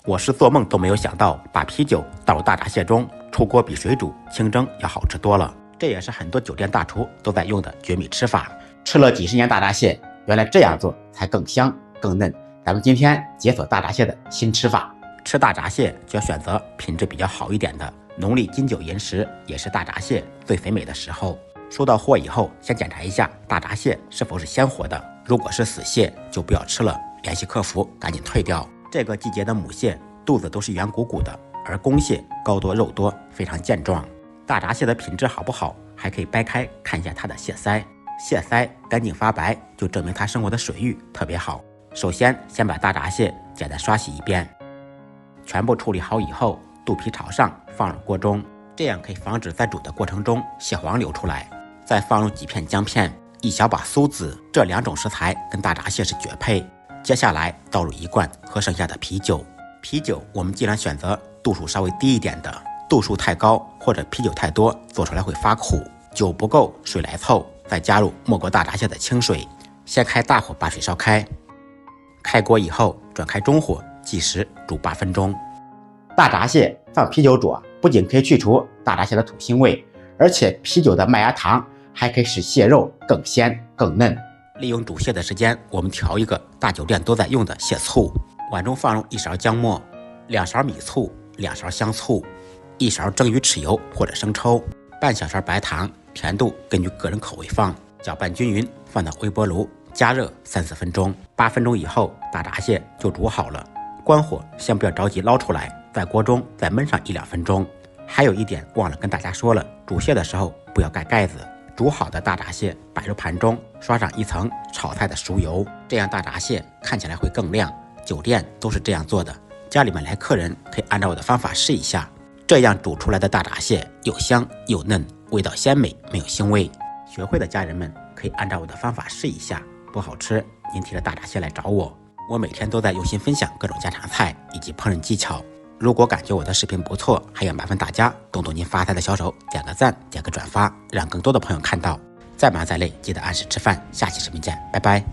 我是做梦都没有想到，把啤酒倒入大闸蟹中，出锅比水煮、清蒸要好吃多了。这也是很多酒店大厨都在用的绝密吃法。吃了几十年大闸蟹，原来这样做才更香更嫩。咱们今天解锁大闸蟹的新吃法。吃大闸蟹就要选择品质比较好一点的。农历金九银时也是大闸蟹最肥美的时候。收到货以后，先检查一下大闸蟹是否是鲜活的。如果是死蟹，就不要吃了，联系客服赶紧退掉。这个季节的母蟹肚子都是圆鼓鼓的，而公蟹高多肉多，非常健壮。大闸蟹的品质好不好，还可以掰开看一下它的蟹腮。蟹腮干净发白，就证明它生活的水域特别好。首先把大闸蟹简单刷洗一遍，全部处理好以后，肚皮朝上放入锅中，这样可以防止在煮的过程中蟹黄流出来。再放入几片姜片，一小把苏子，这两种食材跟大闸蟹是绝配。接下来倒入一罐喝剩下的啤酒。啤酒我们尽量选择度数稍微低一点的，度数太高或者啤酒太多，做出来会发苦。酒不够，水来凑，再加入没过大闸蟹的清水。先开大火把水烧开，开锅以后转开中火，计时煮8分钟。大闸蟹放啤酒煮，不仅可以去除大闸蟹的土腥味，而且啤酒的麦芽糖还可以使蟹肉更鲜更嫩。利用煮蟹的时间，我们调一个大酒店都在用的蟹醋。碗中放入1勺姜末、2勺米醋、2勺香醋、1勺蒸鱼豉油或者生抽、半小勺白糖，甜度根据个人口味放。搅拌均匀，放到微波炉加热3-4分钟。8分钟以后，大闸蟹就煮好了。关火，先不要着急捞出来，在锅中再焖上1-2分钟。还有一点忘了跟大家说了，煮蟹的时候不要盖盖子。煮好的大闸蟹摆入盘中，刷上一层炒菜的熟油，这样大闸蟹看起来会更亮。酒店都是这样做的，家里面来客人可以按照我的方法试一下。这样煮出来的大闸蟹又香又嫩，味道鲜美，没有腥味。学会的家人们可以按照我的方法试一下，不好吃您提着大闸蟹来找我，我每天都在用心分享各种家常菜以及烹饪技巧。如果感觉我的视频不错，还要麻烦大家动动您发财的小手，点个赞，点个转发，让更多的朋友看到。再忙再累，记得按时吃饭。下期视频见，拜拜。